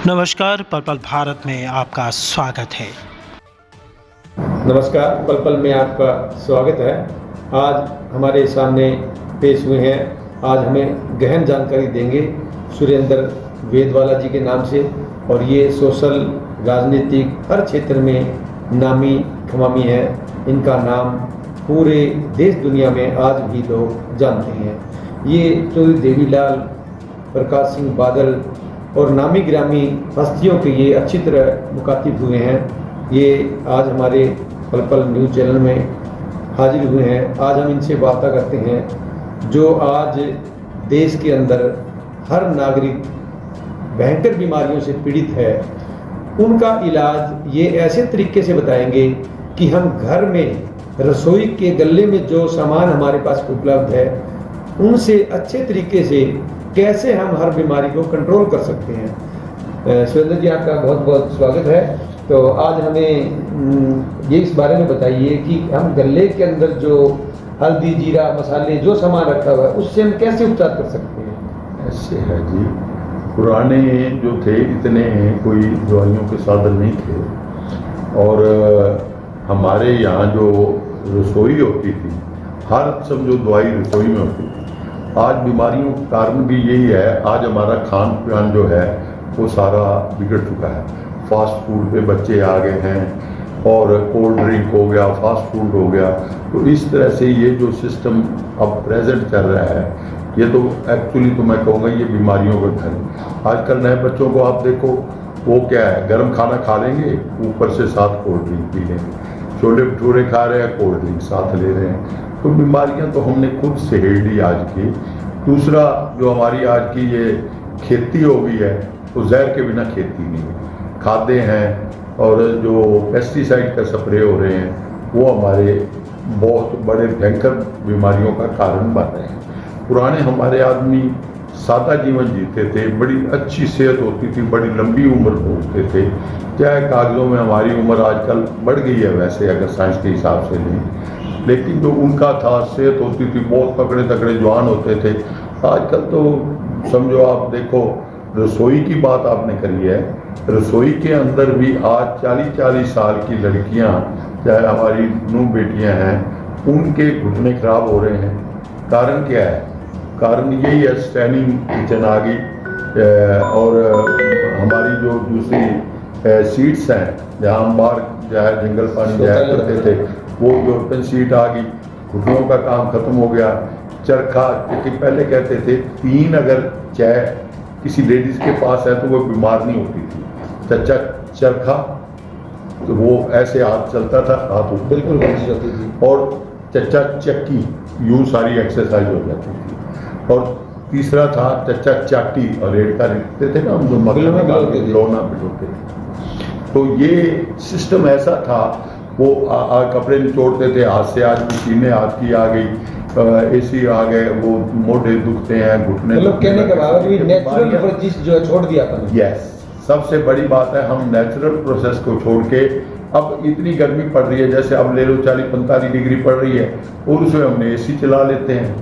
नमस्कार, पल पल भारत में आपका स्वागत है। नमस्कार, पल पल में आपका स्वागत है। आज हमारे सामने पेश हुए हैं, आज हमें गहन जानकारी देंगे सुरेंद्र वेदवाला जी के नाम से, और ये सोशल, राजनीतिक हर क्षेत्र में नामी खमामी है। इनका नाम पूरे देश दुनिया में आज भी लोग जानते हैं। ये चौधरी देवीलाल, प्रकाश सिंह बादल और नामी ग्रामी हस्तियों के ये अच्छी तरह मुखातिब हुए हैं। ये आज हमारे पल पल न्यूज़ चैनल में हाजिर हुए हैं। आज हम इनसे वार्ता करते हैं जो आज देश के अंदर हर नागरिक भयंकर बीमारियों से पीड़ित है। उनका इलाज ये ऐसे तरीके से बताएंगे कि हम घर में रसोई के गल्ले में जो सामान हमारे पास उपलब्ध है उनसे अच्छे तरीके से कैसे हम हर बीमारी को कंट्रोल कर सकते हैं। सुरेंद्र जी, आपका बहुत बहुत स्वागत है। तो आज हमें ये इस बारे में बताइए कि हम गले के अंदर जो हल्दी, जीरा, मसाले जो सामान रखा हुआ है उससे हम कैसे उपचार कर सकते हैं। ऐसे है जी, पुराने जो थे इतने कोई दवाइयों के साधन नहीं थे, और हमारे यहाँ जो रसोई होती थी, हर समझो दवाई रसोई में होती थी। आज बीमारियों का कारण भी यही है, आज हमारा खान पान जो है वो सारा बिगड़ चुका है। फास्ट फूड पे बच्चे आ गए हैं, और कोल्ड ड्रिंक हो गया, फास्ट फूड हो गया। तो इस तरह से ये जो सिस्टम अब प्रेजेंट चल रहा है, ये तो एक्चुअली तो मैं कहूँगा ये बीमारियों का घर है। आजकल नए बच्चों को आप देखो, वो क्या है, गर्म खाना खा लेंगे, ऊपर से साथ कोल्ड ड्रिंक पी लेंगे, छोले भटूरे खा रहे हैं, कोल्ड ड्रिंक साथ ले रहे हैं। तो बीमारियां तो हमने खुद सहेड़ ली आज की। दूसरा, जो हमारी आज की ये खेती हो गई है, तो जहर के बिना खेती नहीं है। खाद्य हैं और जो पेस्टिसाइड का स्प्रे हो रहे हैं वो हमारे बहुत बड़े भयंकर बीमारियों का कारण बन रहे हैं। पुराने हमारे आदमी सादा जीवन जीते थे, बड़ी अच्छी सेहत होती थी, बड़ी लंबी उम्र भोगते थे। चाहे कागजों में हमारी उम्र आजकल बढ़ गई है वैसे, अगर साइंस के हिसाब से नहीं, लेकिन जो उनका था, सेहत होती थी, बहुत तगड़े तगड़े जवान होते थे। आजकल तो समझो, आप देखो, रसोई की बात आपने करी है, रसोई के अंदर भी आज 40-40 साल की लड़कियां, चाहे हमारी नूह बेटियां हैं, उनके घुटने खराब हो रहे हैं। कारण क्या है? कारण यही है, स्टैंडिंग किचन आ गई, और हमारी जो दूसरी सीट्स हैं, जहाँ हम बाहर चाहे जंगल पानी जाया करते थे, वो यूरोपियन सीट आ गई, घुटनों का काम खत्म हो गया। चरखा, क्योंकि पहले कहते थे 3 अगर चाय किसी लेडीज के पास है तो वो बीमार नहीं होती थी। चच्चा चरखा, तो वो ऐसे हाथ चलता था, हाथ बिल्कुल होती थी, और चच्चा चक्की, यूं सारी एक्सरसाइज हो जाती थी। और तीसरा था चच्चा चाटी, और रेड़का लिखते थे ना हम, जो मगलोना पिटोते थे। तो ये सिस्टम ऐसा था। वो कपड़े निचोड़ते थे हाथ से, आज मशीनें हाथ की आ गई, एसी आ गए, वो मोटे दुखते हैं, घुटने, मतलब कहने के बाद भी नेचुरल वर्जिश जो है छोड़ दिया था। यस, सबसे बड़ी बात है, हम नेचुरल प्रोसेस को छोड़ के, अब इतनी गर्मी पड़ रही है, जैसे अब ले लो 40-45 डिग्री पड़ रही है, और उसमें हमने एसी चला लेते हैं,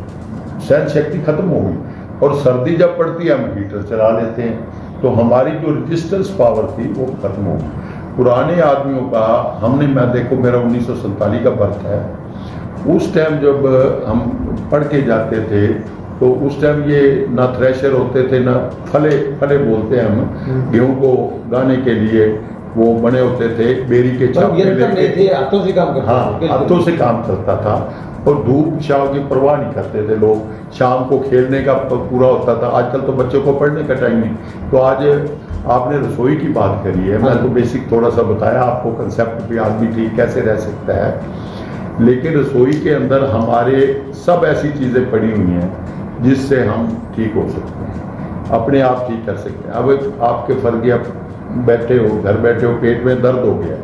सहन शक्ति खत्म हो गई। और सर्दी जब पड़ती है हम हीटर चला लेते हैं, तो हमारी जो रेजिस्टेंस पावर थी वो खत्म हो गई। पुराने आदमियों का हमने, मैं देखो, मेरा 1947 का बर्थ है, उस टाइम जब हम पढ़ के जाते थे तो उस टाइम ये ना थ्रेशर होते थे, ना फले बोलते हैं हम, गेहूं को गाने के लिए वो बने होते थे, बेरी के छापे लेके, हाथों से काम करते। हाँ, हाथों से काम करता था, और धूप छाव की परवाह नहीं करते थे लोग। शाम को खेलने का पूरा होता था। आजकल तो बच्चों को पढ़ने का टाइम नहीं। तो आज आपने रसोई की बात करी है, मैं तो बेसिक थोड़ा सा बताया आपको, कंसेप्ट भी आदमी ठीक कैसे रह सकता है, लेकिन रसोई के अंदर हमारे सब ऐसी चीज़ें पड़ी हुई हैं जिससे हम ठीक हो सकते हैं, अपने आप ठीक कर सकते हैं। अब आपके फर्क, आप बैठे हो, घर बैठे हो, पेट में दर्द हो गया,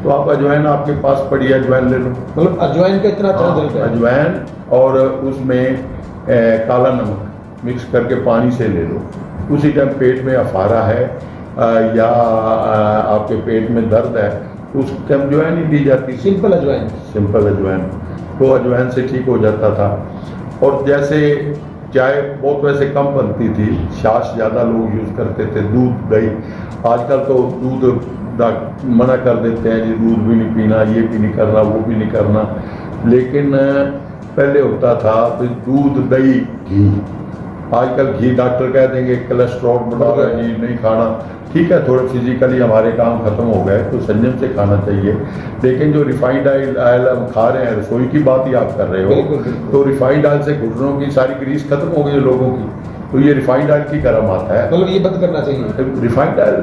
तो आप अजवाइन आपके पास पड़ी है, अजवाइन ले लो। मतलब अजवाइन का इतना तरीका है? अजवाइन और उसमें काला नमक मिक्स करके पानी से ले लो। उसी टाइम पेट में अफारा है या आपके पेट में दर्द है, उस टाइम अजवाइन ही दी जाती। सिंपल अजवाइन, सिंपल अजवाइन, तो अजवाइन से ठीक हो जाता था। और जैसे चाय बहुत वैसे कम बनती थी, छाछ ज़्यादा लोग यूज़ करते थे, दूध दही। आजकल तो दूध मना कर देते हैं जी, दूध भी नहीं पीना, ये भी नहीं करना, वो भी नहीं करना। लेकिन पहले होता था तो दूध दही घी। आजकल घी डॉक्टर कह देंगे कोलेस्ट्रॉल बढ़ा रहा है जी, नहीं खाना। ठीक है, थोड़े फिजिकली हमारे काम खत्म हो गए तो संयम से खाना चाहिए। लेकिन जो रिफाइंड ऑयल हम खा रहे हैं, रसोई की बात ही आप कर रहे हो, तो रिफाइंड ऑयल से घुटनों की सारी ग्रीस खत्म हो गई है लोगों की। तो ये रिफाइंड ऑयल की गर्म आता है, मतलब ये बंद करना चाहिए। रिफाइंड ऑयल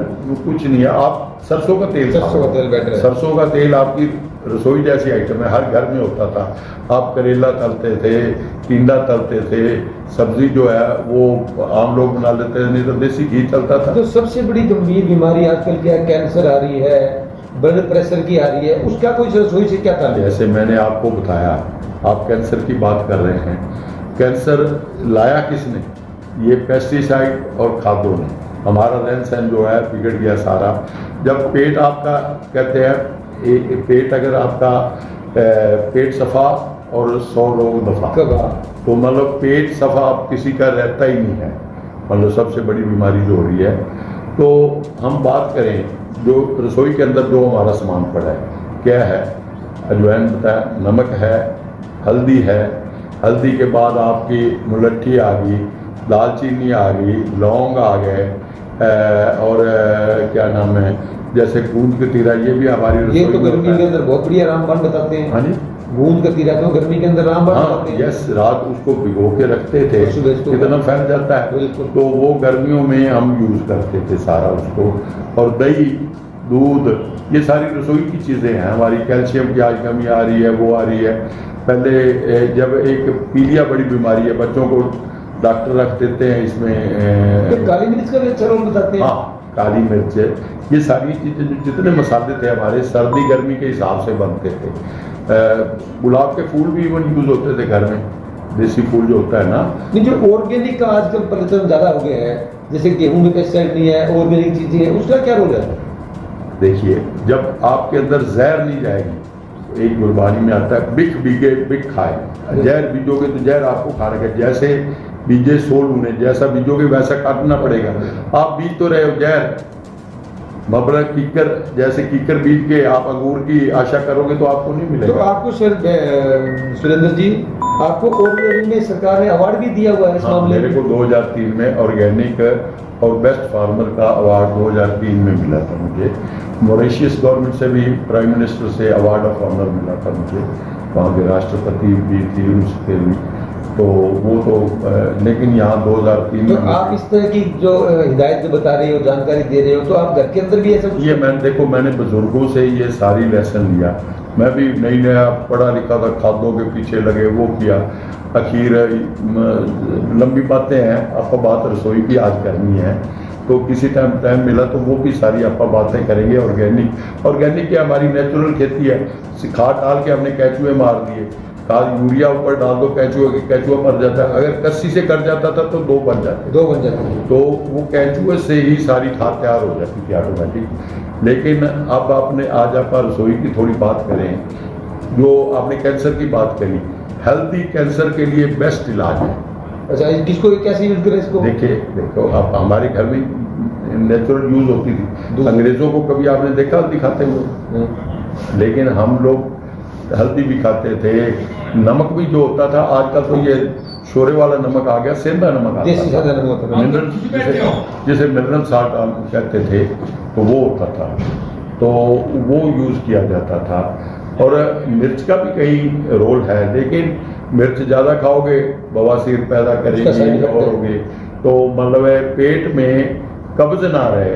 कुछ नहीं है, आप सरसों का तेल बेटर है। सरसों का तेल आपकी रसोई जैसी आइटम है, हर घर में होता था। आप करेला तलते थे, टिंडा तलते थे, सब्जी जो है वो आम लोग बना लेते थे, नहीं तो देसी घी चलता था। तो सबसे बड़ी गंभीर बीमारी आजकल क्या है? कैंसर आ रही है, ब्लड प्रेशर की आ रही है, उसका कोई रसोई से क्या ताल्लुक? जैसे मैंने आपको बताया, आप कैंसर की बात कर रहे हैं, कैंसर लाया किसने? ये पेस्टिसाइड और खादों ने। हमारा रहन सहन जो है बिगड़ गया सारा। जब पेट आपका, कहते हैं पेट अगर आपका पेट सफा और 100 रोग दफा, तो मतलब पेट सफा अब किसी का रहता ही नहीं है, मतलब सबसे बड़ी बीमारी जो हो रही है। तो हम बात करें जो रसोई के अंदर जो हमारा सामान पड़ा है, क्या है? अजवाइन बताया, नमक है, हल्दी है, हल्दी के बाद आपकी मुलट्ठी आ गई, दालचीनी आ गई, लौंग आ गए, और क्या नाम है, जैसे गूंद कतीरा, ये भी हमारी ये तो गर्मी के अंदर बहुत बढ़िया रामबाण बताते हैं। हाँ जी, गूंद कतीरा तो गर्मी के अंदर रामबाण बताते हैं। यस, रात उसको भिगो के रखते थे, कितना फैल जाता है, तो वो गर्मियों में हम यूज करते थे सारा उसको। और दही, दूध, ये सारी रसोई की चीज़ें हैं हमारी। कैल्शियम की आज कमी आ रही है, वो आ रही है। पहले जब एक पीलिया बड़ी बीमारी है, बच्चों को डॉक्टर रख देते हैं इसमें, काली मिर्च का भी अच्छा रोल बताते हैं। हाँ, काली मिर्च, ये सारी चीज़ें, जितने मसाले थे हमारे सर्दी गर्मी के हिसाब से बनते थे। गुलाब के फूल भी इवन यूज होते थे घर में, देसी फूल जो होता है ना। नहीं, जो ऑर्गेनिक का आजकल प्रचलन ज्यादा हो गया है, जैसे गेहूं में पेस्टिसाइड नहीं है, ऑर्गेनिक चीजें हैं, उसका क्या रोल है? देखिए, जब आपके अंदर जहर नहीं जाएगी, एक गुरबानी में आता है, बिख बीगे बिख खाए, जहर बीजोगे तो जहर आपको खाने का। जैसे बीजे सोल उन्हें, जैसा बीजोगे वैसा काटना पड़ेगा। आप बीज तो रहे हो जहर, मबरा कीकर, जैसे कीकर बीज के आप अंगूर की आशा करोगे तो आपको नहीं मिलेगा। तो आपको सुरेंद्र जी, आपको ऑर्गेनिक में सरकार ने अवार्ड भी दिया हुआ है इस मामले में। मेरे को 2003 में ऑर्गेनिक और बेस्ट फार्मर का अवार्ड 2003 में मिला था मुझे। मॉरिशस गवर्नमेंट से भी, प्राइम मिनिस्टर से अवार्ड ऑफ ऑनर मिला था मुझे, वहाँ के राष्ट्रपति भी थी उसके भी। तो वो तो लेकिन यहाँ 2003 तो आप इस तरह की जो हिदायत जो बता रहे हो, जानकारी दे रहे हो, तो आप घर के अंदर भी ऐसा कुछ? ये मैंने बुजुर्गों से ये सारी लेसन लिया। मैं भी नया पढ़ा लिखा था, खादों के पीछे लगे, वो किया। आखिर लंबी बातें हैं, आपको बात रसोई की आज करनी है, तो किसी टाइम मिला तो वो भी सारी आप बातें करेंगे। ऑर्गेनिक क्या, हमारी नेचुरल खेती है। खाद डाल के हमने कैचुए मार दिए, खाद यूरिया ऊपर डाल दो, कैचुआ मर जाता है। अगर कस्सी से कट जाता था तो 2 बन जाते, तो वो कैचुए से ही सारी खाद तैयार हो जाती थी ऑटोमेटिक। लेकिन अब आपने आज आप रसोई की थोड़ी बात करें, जो आपने कैंसर की बात करी, हेल्दी कैंसर के लिए बेस्ट इलाज है। अच्छा, किसको कैसे यूज करें इसको? देखो आप, हमारे घर में नेचुरल यूज होती थी। अंग्रेजों को कभी आपने देखा दिखाते हुए? लेकिन हम लोग हल्दी भी खाते थे, नमक भी जो होता था। आजकल तो ये शोरे वाला नमक आ गया, सेंधा नमक आता था, मिनरल, जिसे मिनरल साल्ट कहते थे, तो वो होता था, तो वो यूज किया जाता था। और मिर्च का भी कहीं रोल है, लेकिन मिर्च ज़्यादा खाओगे बवासीर पैदा करेगी और होगी, तो मतलब पेट में कब्ज ना रहे,